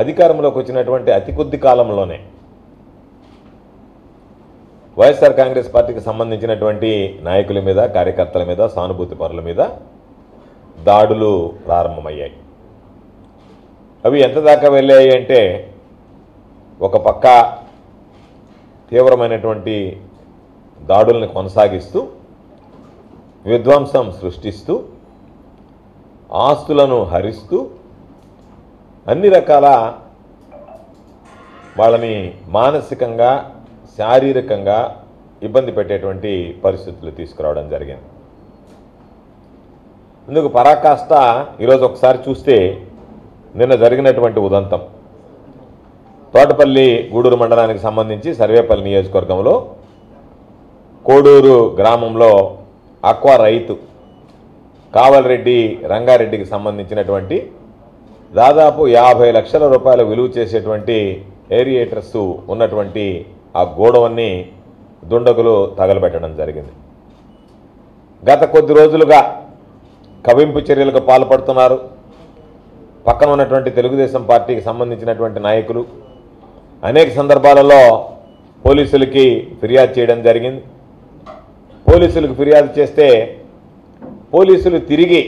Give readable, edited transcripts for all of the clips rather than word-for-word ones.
అధికారంలోకి వచ్చినటువంటి అతి కొద్ది కాలంలోనే వైఎస్ఆర్ కాంగ్రెస్ పార్టీకి సంబంధించినటువంటి నాయకుల మీద, కార్యకర్తల మీద, సానుభూతి పరుల మీద దాడులు ప్రారంభమయ్యాయి. అవి ఎంత దాకా వెళ్ళాయి అంటే, ఒక పక్క తీవ్రమైనటువంటి దాడుల్ని కొనసాగిస్తూ, విధ్వంసం సృష్టిస్తూ, ఆస్తులను హరిస్తూ, అన్ని రకాల వాళ్ళని మానసికంగా, శారీరకంగా ఇబ్బంది పెట్టేటువంటి పరిస్థితులు తీసుకురావడం జరిగింది. ఇందుకు పరాకాష్ట ఈరోజు ఒకసారి చూస్తే, నిన్న జరిగినటువంటి ఉదంతం తోటపల్లి గూడూరు మండలానికి సంబంధించి సర్వేపల్లి నియోజకవర్గంలో కోడూరు గ్రామంలో ఆక్వా రైతు కావలరెడ్డి రంగారెడ్డికి సంబంధించినటువంటి దాదాపు 50 లక్షల రూపాయల విలువ చేసేటువంటి ఏరియేటర్స్ ఉన్నటువంటి ఆ గోడౌన్ని దుండగులు తగలబెట్టడం జరిగింది. గత కొద్ది రోజులుగా కవింపు చర్యలకు పాల్పడుతున్నారు. పక్కన ఉన్నటువంటి తెలుగుదేశం పార్టీకి సంబంధించినటువంటి నాయకులు అనేక సందర్భాలలో పోలీసులకి ఫిర్యాదు చేయడం జరిగింది. పోలీసులకు ఫిర్యాదు చేస్తే పోలీసులు తిరిగి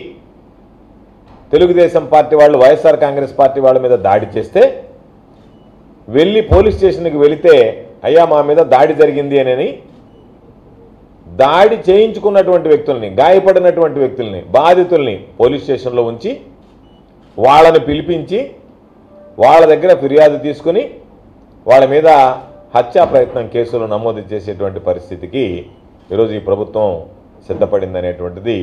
తెలుగుదేశం పార్టీ వాళ్ళు, వైఎస్ఆర్ కాంగ్రెస్ పార్టీ వాళ్ళ మీద దాడి చేస్తే వెళ్ళి పోలీస్ స్టేషన్కి వెళితే, అయ్యా మా మీద దాడి జరిగింది అని దాడి చేయించుకున్నటువంటి వ్యక్తుల్ని, గాయపడినటువంటి వ్యక్తుల్ని, బాధితుల్ని పోలీస్ స్టేషన్లో ఉంచి వాళ్ళని పిలిపించి వాళ్ళ దగ్గర ఫిర్యాదు తీసుకుని వాళ్ళ మీద హత్యా ప్రయత్నం కేసులు నమోదు చేసేటువంటి పరిస్థితికి ఈరోజు ఈ ప్రభుత్వం సిద్ధపడిందనేటువంటిది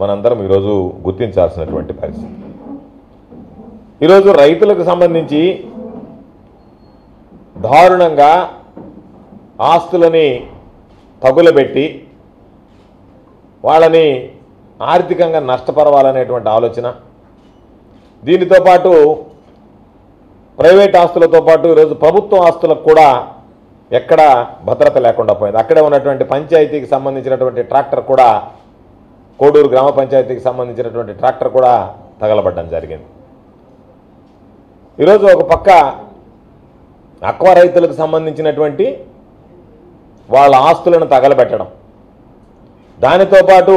మనందరం ఈరోజు గుర్తించాల్సినటువంటి పరిస్థితి. ఈరోజు రైతులకు సంబంధించి దారుణంగా ఆస్తులని తగులబెట్టి వాళ్ళని ఆర్థికంగా నష్టపరవాలనేటువంటి ఆలోచన, దీనితో పాటు ప్రైవేట్ ఆస్తులతో పాటు ఈరోజు ప్రభుత్వ ఆస్తులకు కూడా ఎక్కడ భద్రత లేకుండా పోయింది. అక్కడే ఉన్నటువంటి పంచాయతీకి సంబంధించినటువంటి ట్రాక్టర్ కూడా, కోడూరు గ్రామ పంచాయతీకి సంబంధించినటువంటి ట్రాక్టర్ కూడా తగలబడ్డం జరిగింది. ఈరోజు ఒక పక్క ఆక్వా రైతులకు సంబంధించినటువంటి వాళ్ళ ఆస్తులను తగలబెట్టడం, దానితో పాటు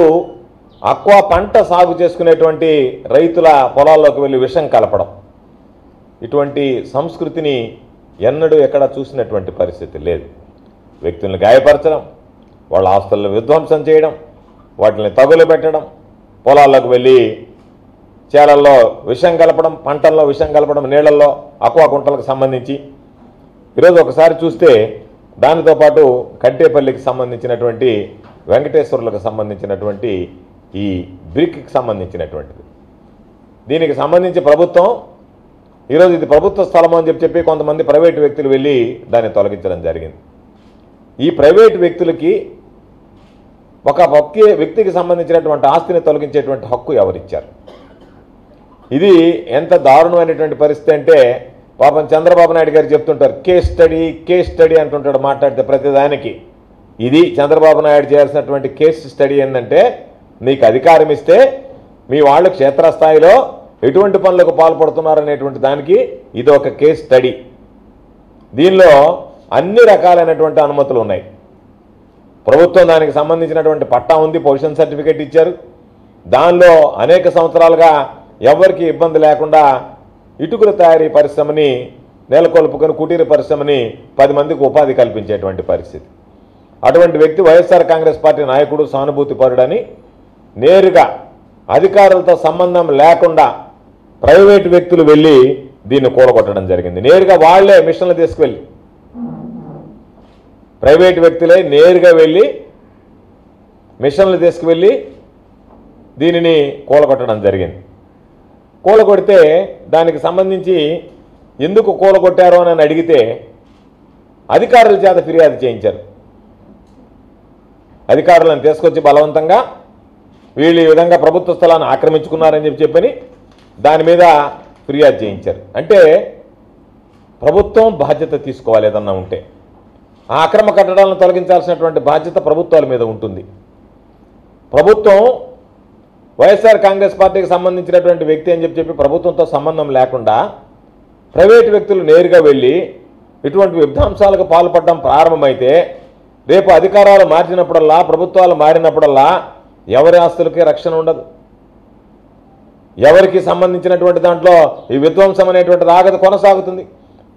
ఆక్వా పంట సాగు చేసుకునేటువంటి రైతుల పొలాల్లోకి వెళ్ళి విషం కలపడం, ఇటువంటి సంస్కృతిని ఎన్నడూ ఎక్కడ చూసినటువంటి పరిస్థితి లేదు. వ్యక్తులను గాయపరచడం, వాళ్ళ ఆస్తులను విధ్వంసం చేయడం, వాటిని తగులబెట్టడం, పొలాల్లోకి వెళ్ళి చేలల్లో విషం కలపడం, పంటల్లో విషం కలపడం, నీళ్లలో ఆక్వా కుంటలకు సంబంధించి ఈరోజు ఒకసారి చూస్తే, దానితో పాటు కట్టేపల్లికి సంబంధించినటువంటి వెంకటేశ్వర్లకు సంబంధించినటువంటి ఈ బ్రిక్కి సంబంధించినటువంటిది, దీనికి సంబంధించి ప్రభుత్వం ఈరోజు ఇది ప్రభుత్వ స్థలం అని చెప్పి కొంతమంది ప్రైవేటు వ్యక్తులు వెళ్ళి దాన్ని తొలగించడం జరిగింది. ఈ ప్రైవేటు వ్యక్తులకి ఒక వ్యక్తికి సంబంధించినటువంటి ఆస్తిని తొలగించేటువంటి హక్కు ఎవరిచ్చారు? ఇది ఎంత దారుణమైనటువంటి పరిస్థితి అంటే, పాపం చంద్రబాబు నాయుడు గారు చెప్తుంటారు, కేస్ స్టడీ అంటుంటాడు మాట్లాడితే ప్రతిదానికి. ఇది చంద్రబాబు నాయుడు చేయాల్సినటువంటి కేస్ స్టడీ ఏంటంటే, మీకు అధికారం ఇస్తే మీ వాళ్ళు క్షేత్రస్థాయిలో ఎటువంటి పనులకు పాల్పడుతున్నారనేటువంటి దానికి ఇది ఒక కేస్ స్టడీ. దీనిలో అన్ని రకాలైనటువంటి అనుమతులు ఉన్నాయి. ప్రభుత్వం దానికి సంబంధించినటువంటి పట్టా ఉంది, పొజిషన్ సర్టిఫికేట్ ఇచ్చారు. దానిలో అనేక సంవత్సరాలుగా ఎవరికి ఇబ్బంది లేకుండా ఇటుకల తయారీ పరిశ్రమని నెలకొల్పుకొని కుటీర పరిశ్రమని 10 మందికి ఉపాధి కల్పించేటువంటి పరిస్థితి. అటువంటి వ్యక్తి వైఎస్ఆర్ కాంగ్రెస్ పార్టీ నాయకుడు, సానుభూతి పరుడని నేరుగా అధికారులతో సంబంధం లేకుండా ప్రైవేటు వ్యక్తులు వెళ్ళి దీన్ని కూలగొట్టడం జరిగింది. నేరుగా వాళ్లే మిషన్లు తీసుకువెళ్ళి, ప్రైవేటు వ్యక్తులే నేరుగా వెళ్ళి మిషన్లు తీసుకువెళ్ళి దీనిని కూలగొట్టడం జరిగింది. కూలగొడితే దానికి సంబంధించి ఎందుకు కూలగొట్టారో అని అడిగితే అధికారుల చేత ఫిర్యాదు చేయించారు. అధికారులను తీసుకొచ్చి బలవంతంగా వీళ్ళు ఈ విధంగా ప్రభుత్వ స్థలాన్ని ఆక్రమించుకున్నారని చెప్పని దాని మీద ఫిర్యాదు చేయించారు. అంటే ప్రభుత్వం బాధ్యత తీసుకోవాలి. ఏదన్నా ఉంటే ఆ అక్రమ కట్టడాలను తొలగించాల్సినటువంటి బాధ్యత ప్రభుత్వాల మీద ఉంటుంది. ప్రభుత్వం వైఎస్ఆర్ కాంగ్రెస్ పార్టీకి సంబంధించినటువంటి వ్యక్తి అని చెప్పి ప్రభుత్వంతో సంబంధం లేకుండా ప్రైవేటు వ్యక్తులు నేరుగా వెళ్ళి ఇటువంటి విధ్వంసాలకు పాల్పడడం ప్రారంభమైతే రేపు అధికారాలు మార్చినప్పుడల్లా, ప్రభుత్వాలు మారినప్పుడల్లా ఎవరి ఆస్తులకి రక్షణ ఉండదు. ఎవరికి సంబంధించినటువంటి దాంట్లో ఈ విధ్వంసం అనేటువంటి ఆగదు కొనసాగుతుంది.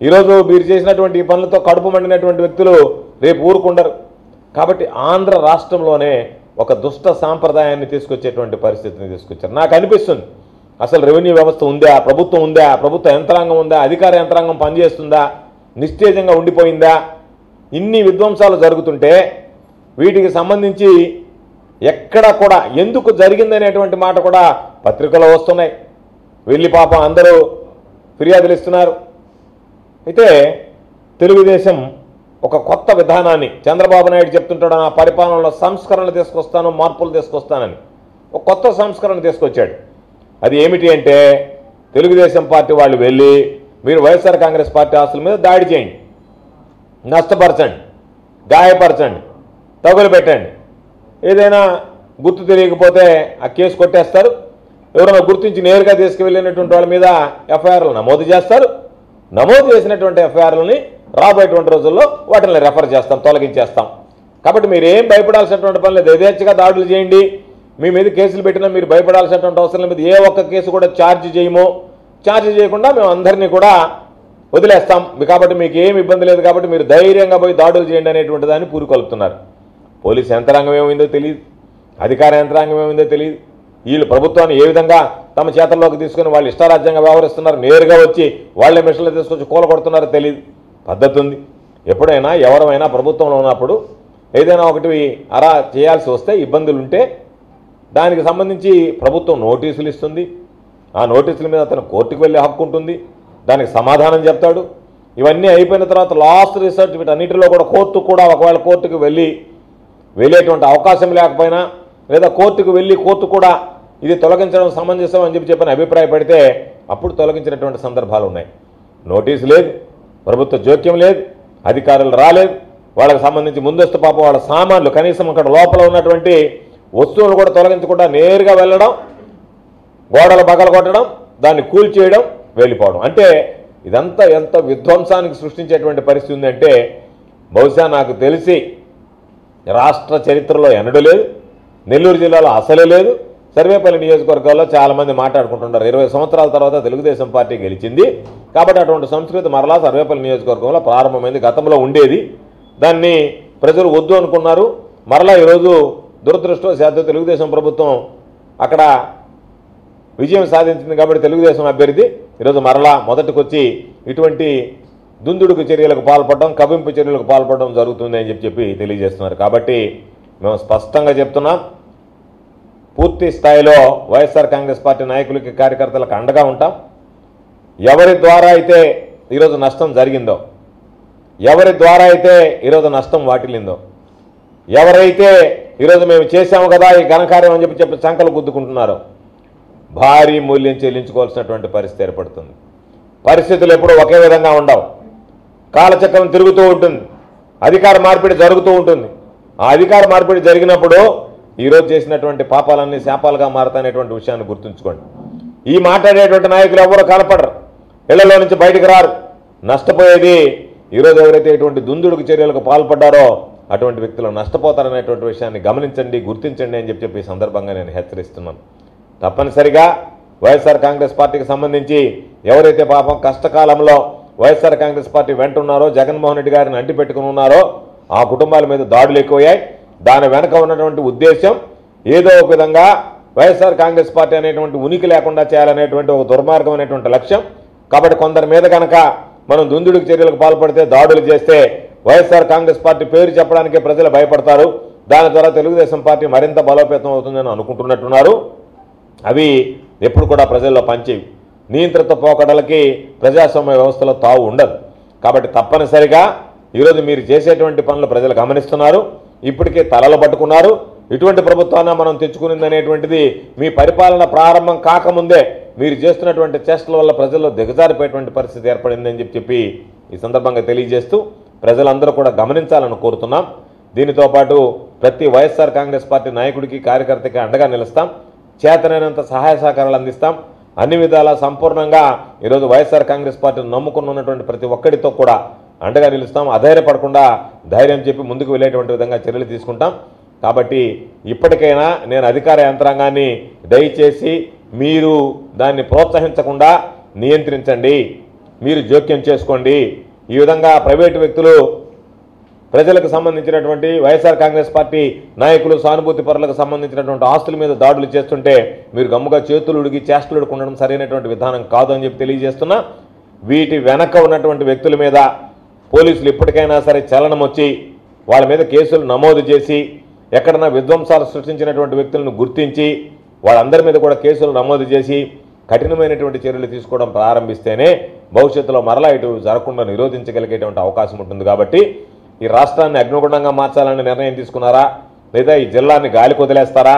ఈరోజు మీరు చేసినటువంటి ఈ పనులతో కడుపు మండినటువంటి వ్యక్తులు రేపు ఊరుకుండరు. కాబట్టి ఆంధ్ర రాష్ట్రంలోనే ఒక దుష్ట సాంప్రదాయాన్ని తీసుకొచ్చేటువంటి పరిస్థితిని తీసుకొచ్చారు. నాకు అనిపిస్తుంది అసలు రెవెన్యూ వ్యవస్థ ఉందా, ప్రభుత్వం ఉందా, ప్రభుత్వ యంత్రాంగం ఉందా, అధికార యంత్రాంగం పనిచేస్తుందా, నిస్తేజంగా ఉండిపోయిందా? ఇన్ని విధ్వంసాలు జరుగుతుంటే వీటికి సంబంధించి ఎక్కడ కూడా ఎందుకు జరిగిందనేటువంటి మాట కూడా పత్రికలో వస్తున్నాయి. వెళ్ళి పాపం అందరూ ఫిర్యాదులు ఇస్తున్నారు. అయితే తెలుగుదేశం ఒక కొత్త విధానాన్ని చంద్రబాబు నాయుడు చెప్తుంటాడు, నా పరిపాలనలో సంస్కరణలు తీసుకొస్తాను, మార్పులు తీసుకొస్తానని ఒక కొత్త సంస్కరణ తీసుకొచ్చాడు. అది ఏమిటి అంటే తెలుగుదేశం పార్టీ వాళ్ళు వెళ్ళి మీరు వైఎస్ఆర్ కాంగ్రెస్ పార్టీ ఆస్తుల మీద దాడి చేయండి, నష్టపరచండి, గాయపరచండి, తగులు పెట్టండి. ఏదైనా గుర్తు తెలియకపోతే ఆ కేసు కొట్టేస్తారు. ఎవరైనా గుర్తించి నేరుగా తీసుకువెళ్ళినటువంటి వాళ్ళ మీద ఎఫ్ఐఆర్లు నమోదు చేస్తారు. నమోదు చేసినటువంటి ఎఫ్ఐఆర్లని రాబోయేటువంటి రోజుల్లో వాటిని రెఫర్ చేస్తాం, తొలగించేస్తాం. కాబట్టి మీరు ఏం భయపడాల్సినటువంటి పని లేదు. యథేచ్ఛగా దాడులు చేయండి. మీ మీద కేసులు పెట్టినా మీరు భయపడాల్సినటువంటి అవసరం లేదు. ఏ ఒక్క కేసు కూడా ఛార్జ్ చేయము. ఛార్జ్ చేయకుండా మేము అందరినీ కూడా వదిలేస్తాం. కాబట్టి మీకు ఏం ఇబ్బంది లేదు. కాబట్టి మీరు ధైర్యంగా పోయి దాడులు చేయండి అనేటువంటి దాన్ని పూరుకొలుపుతున్నారు. పోలీసు యంత్రాంగం ఏమైందో తెలియదు, అధికార యంత్రాంగం ఏమైందో తెలియదు. వీళ్ళు ప్రభుత్వాన్ని ఏ విధంగా తమ చేతల్లోకి తీసుకుని వాళ్ళు ఇష్టారాజ్యంగా వ్యవహరిస్తున్నారు, నేరుగా వచ్చి వాళ్ళే మిషన్లు తీసుకొచ్చి కూలగొడుతున్నారో తెలియదు. పద్ధతి ఉంది. ఎప్పుడైనా ఎవరైనా ప్రభుత్వంలో ఉన్నప్పుడు ఏదైనా ఒకటి అలా చేయాల్సి వస్తే ఇబ్బందులు ఉంటే దానికి సంబంధించి ప్రభుత్వం నోటీసులు ఇస్తుంది. ఆ నోటీసుల మీద అతను కోర్టుకు వెళ్ళే హక్కు ఉంటుంది. దానికి సమాధానం చెప్తాడు. ఇవన్నీ అయిపోయిన తర్వాత లాస్ట్ రిసర్చ్ వీటన్నిటిలో కూడా కోర్టు కూడా ఒకవేళ కోర్టుకు వెళ్ళేటువంటి అవకాశం లేకపోయినా లేదా కోర్టుకు వెళ్ళి కోర్టు కూడా ఇది తొలగించడం సమంజసం అని చెప్పిన అభిప్రాయపడితే అప్పుడు తొలగించినటువంటి సందర్భాలు ఉన్నాయి. నోటీసు లేదు, ప్రభుత్వ జోక్యం లేదు, అధికారులు రాలేదు. వాళ్ళకి సంబంధించి ముందస్తు పాపం వాళ్ళ సామాన్లు కనీసం అక్కడ లోపల ఉన్నటువంటి వస్తువులు కూడా తొలగించకుండా నేరుగా వెళ్ళడం, గోడలు బగలు కొట్టడం, దాన్ని కూల్చేయడం, వెళ్ళిపోవడం. అంటే ఇదంతా ఎంత విధ్వంసానికి సృష్టించేటువంటి పరిస్థితి ఉందంటే బహుశా నాకు తెలిసి రాష్ట్ర చరిత్రలో ఎన్నడూ లేదు, నెల్లూరు జిల్లాలో అసలే లేదు. సర్వేపల్లి నియోజకవర్గాల్లో చాలామంది మాట్లాడుకుంటున్నారు 20 సంవత్సరాల తర్వాత తెలుగుదేశం పార్టీ గెలిచింది కాబట్టి అటువంటి సంస్కృతి మరలా సర్వేపల్లి నియోజకవర్గంలో ప్రారంభమైంది. గతంలో ఉండేది, దాన్ని ప్రజలు వద్దు అనుకున్నారు. మరలా ఈరోజు దురదృష్టవశాత్తు తెలుగుదేశం ప్రభుత్వం అక్కడ విజయం సాధించింది కాబట్టి తెలుగుదేశం అభ్యర్థి ఈరోజు మరలా మొదటికొచ్చి ఇటువంటి దుందుడుకు చర్యలకు పాల్పడడం, కవింపు చర్యలకు పాల్పడడం జరుగుతుంది అని చెప్పి తెలియజేస్తున్నారు. కాబట్టి మేము స్పష్టంగా చెప్తున్నాం, పూర్తి స్థాయిలో వైఎస్ఆర్ కాంగ్రెస్ పార్టీ నాయకులకి కార్యకర్తలకు అండగా ఉంటాం. ఎవరి ద్వారా అయితే ఈరోజు నష్టం జరిగిందో, ఎవరి ద్వారా అయితే ఈరోజు నష్టం వాటిల్లిందో, ఎవరైతే ఈరోజు మేము చేశాము కదా ఈ ఘనకార్యం అని చెప్పి సంకలు గుద్దుకుంటున్నారో భారీ మూల్యం చెల్లించుకోవాల్సినటువంటి పరిస్థితి ఏర్పడుతుంది. పరిస్థితులు ఎప్పుడూ ఒకే విధంగా ఉండవు. కాలచక్రం తిరుగుతూ ఉంటుంది, అధికార మార్పిడి జరుగుతూ ఉంటుంది. ఆ అధికార మార్పిడి జరిగినప్పుడు ఈరోజు చేసినటువంటి పాపాలన్నీ శాపాలుగా మారతానేటువంటి విషయాన్ని గుర్తుంచుకోండి. ఈ మాట్లాడేటువంటి నాయకులు ఎవరో కనపడరు, ఇళ్లలో నుంచి బయటకు రారు. నష్టపోయేది ఈరోజు ఎవరైతే ఇటువంటి దుందుడుకు చర్యలకు పాల్పడ్డారో అటువంటి వ్యక్తులు నష్టపోతారనేటువంటి విషయాన్ని గమనించండి, గుర్తించండి అని చెప్పి ఈ సందర్భంగా నేను హెచ్చరిస్తున్నాను. తప్పనిసరిగా వైఎస్ఆర్ కాంగ్రెస్ పార్టీకి సంబంధించి ఎవరైతే పాపం కష్టకాలంలో వైఎస్ఆర్ కాంగ్రెస్ పార్టీ వెంట ఉన్నారో, జగన్మోహన్ రెడ్డి గారిని అంటిపెట్టుకుని ఉన్నారో ఆ కుటుంబాల మీద దాడులు ఎక్కువయ్యాయి. దాని వెనక ఉన్నటువంటి ఉద్దేశం ఏదో ఒక విధంగా వైఎస్ఆర్ కాంగ్రెస్ పార్టీ అనేటువంటి ఉనికి లేకుండా చేయాలనేటువంటి ఒక దుర్మార్గమైనటువంటి లక్ష్యం. కాబట్టి కొందరి మీద కనుక మనం దుందుడికి చర్యలకు పాల్పడితే, దాడులు చేస్తే వైఎస్ఆర్ కాంగ్రెస్ పార్టీ పేరు చెప్పడానికే ప్రజలు భయపడతారు. దాని ద్వారా తెలుగుదేశం పార్టీ మరింత బలోపేతం అవుతుందని అనుకుంటున్నట్టున్నారు. అవి ఎప్పుడు కూడా ప్రజల్లో పనిచేవి. నియంత్రిత పోకడలకి ప్రజాస్వామ్య వ్యవస్థలో తావు ఉండదు. కాబట్టి తప్పనిసరిగా ఈరోజు మీరు చేసేటువంటి పనులు ప్రజలు గమనిస్తున్నారు, ఇప్పటికే తలలు పట్టుకున్నారు. ఇటువంటి ప్రభుత్వాన్ని మనం తెచ్చుకునిందనేటువంటిది మీ పరిపాలన ప్రారంభం కాకముందే మీరు చేస్తున్నటువంటి చేష్టల వల్ల ప్రజల్లో దిగజారిపోయేటువంటి పరిస్థితి ఏర్పడిందని చెప్పి ఈ సందర్భంగా తెలియజేస్తూ ప్రజలందరూ కూడా గమనించాలని కోరుతున్నాం. దీనితో పాటు ప్రతి వైఎస్ఆర్ కాంగ్రెస్ పార్టీ నాయకుడికి, కార్యకర్తకి అండగా నిలుస్తాం. చేతనైనంత సహాయ సహకారాలు అందిస్తాం. అన్ని విధాలా సంపూర్ణంగా ఈరోజు వైఎస్ఆర్ కాంగ్రెస్ పార్టీని నమ్ముకుని ఉన్నటువంటి ప్రతి ఒక్కడితో కూడా అండగా నిలుస్తాం. అధైర్యపడకుండా ధైర్యం చెప్పి ముందుకు వెళ్ళేటువంటి విధంగా చర్యలు తీసుకుంటాం. కాబట్టి ఇప్పటికైనా నేను అధికార యంత్రాంగాన్ని దయచేసి మీరు దాన్ని ప్రోత్సహించకుండా నియంత్రించండి, మీరు జోక్యం చేసుకోండి. ఈ విధంగా ప్రైవేటు వ్యక్తులు ప్రజలకు సంబంధించినటువంటి వైఎస్ఆర్ కాంగ్రెస్ పార్టీ నాయకులు సానుభూతి పరులకు సంబంధించినటువంటి ఆస్తుల మీద దాడులు చేస్తుంటే మీరు గమ్ముగా చేతులు ఉడిగి చేష్టలు ఉండడం సరైనటువంటి విధానం కాదు అని చెప్పి తెలియజేస్తున్నా. వీటి వెనక ఉన్నటువంటి వ్యక్తుల మీద పోలీసులు ఇప్పటికైనా సరే చలనం వచ్చి వాళ్ళ మీద కేసులు నమోదు చేసి ఎక్కడన్నా విధ్వంసాలు సృష్టించినటువంటి వ్యక్తులను గుర్తించి వాళ్ళందరి మీద కూడా కేసులు నమోదు చేసి కఠినమైనటువంటి చర్యలు తీసుకోవడం ప్రారంభిస్తేనే భవిష్యత్తులో మరలా ఇటు జరగకుండా నిరోధించగలిగేటువంటి అవకాశం ఉంటుంది. కాబట్టి ఈ రాష్ట్రాన్ని అగ్నిగుండంగా మార్చాలని నిర్ణయం తీసుకున్నారా, లేదా ఈ జిల్లాని గాలికి వదిలేస్తారా?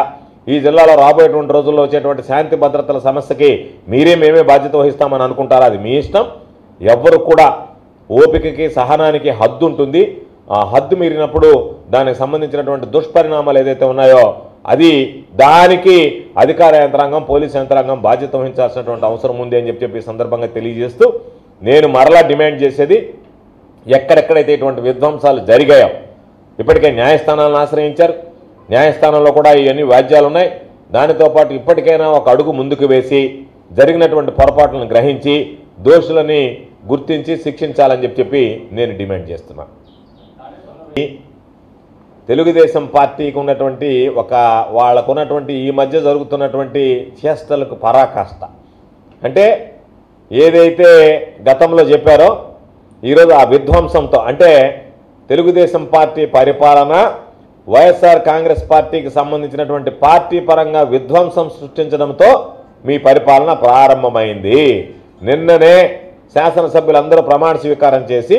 ఈ జిల్లాలో రాబోయేటువంటి రోజుల్లో వచ్చేటువంటి శాంతి భద్రతల సమస్యకి మేమే బాధ్యత వహిస్తామని అనుకుంటారా? అది మీ ఇష్టం. ఎవ్వరు కూడా ఓపికకి సహనానికి హద్దు ఉంటుంది. ఆ హద్దు మీరినప్పుడు దానికి సంబంధించినటువంటి దుష్పరిణామాలు ఏదైతే ఉన్నాయో దానికి అధికార యంత్రాంగం పోలీస్ యంత్రాంగం బాధ్యత వహించాల్సినటువంటి అవసరం ఉంది అని చెప్పి సందర్భంగా తెలియజేస్తూ నేను మరలా డిమాండ్ చేసేది, ఎక్కడెక్కడైతే ఇటువంటి విధ్వంసాలు జరిగాయో ఇప్పటికే న్యాయస్థానాలను ఆశ్రయించారు. న్యాయస్థానంలో కూడా ఇవన్నీ వ్యాజ్యాలు ఉన్నాయి. దానితో పాటు ఇప్పటికైనా ఒక అడుగు ముందుకు వేసి జరిగినటువంటి పొరపాట్లను గ్రహించి దోషులని గుర్తించి శిక్షించాలని చెప్పి నేను డిమాండ్ చేస్తున్నాను. తెలుగుదేశం పార్టీకి ఉన్నటువంటి వాళ్ళకున్నటువంటి ఈ మధ్య జరుగుతున్నటువంటి చేష్టలకు పరాకాష్ట అంటే ఏదైతే గతంలో చెప్పారో ఈరోజు ఆ విధ్వంసంతో అంటే తెలుగుదేశం పార్టీ పరిపాలన వైఎస్ఆర్ కాంగ్రెస్ పార్టీకి సంబంధించినటువంటి పార్టీ పరంగా విధ్వంసం సృష్టించడంతో మీ పరిపాలన ప్రారంభమైంది. నిన్ననే శాసనసభ్యులందరూ ప్రమాణ స్వీకారం చేసి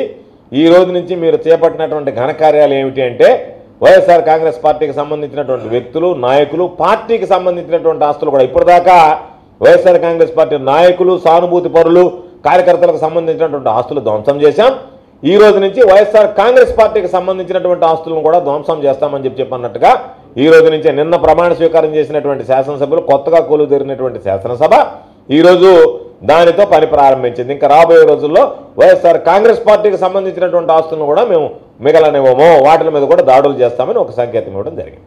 ఈ రోజు నుంచి మీరు చేపట్టినటువంటి ఘనకార్యాలు ఏమిటి అంటే వైఎస్ఆర్ కాంగ్రెస్ పార్టీకి సంబంధించినటువంటి వ్యక్తులు నాయకులు పార్టీకి సంబంధించినటువంటి ఆస్తులు కూడా ఇప్పటిదాకా వైఎస్ఆర్ కాంగ్రెస్ పార్టీ నాయకులు సానుభూతి పరులు కార్యకర్తలకు సంబంధించినటువంటి ఆస్తులు ధ్వంసం చేశాం. ఈ రోజు నుంచి వైఎస్ఆర్ కాంగ్రెస్ పార్టీకి సంబంధించినటువంటి ఆస్తులను కూడా ధ్వంసం చేస్తామని చెప్పన్నట్టుగా ఈ రోజు నుంచే నిన్న ప్రమాణ స్వీకారం చేసినటువంటి శాసనసభ్యులు కొత్తగా కొలువుదీరినటువంటి శాసనసభ ఈరోజు దానితో పని ప్రారంభించింది. ఇంకా రాబోయే రోజుల్లో వైఎస్ఆర్ కాంగ్రెస్ పార్టీకి సంబంధించినటువంటి ఆస్తులను కూడా మేము మిగలనివ్వము, వాటి మీద కూడా దాడులు చేస్తామని ఒక సంకేతం ఇవ్వడం జరిగింది.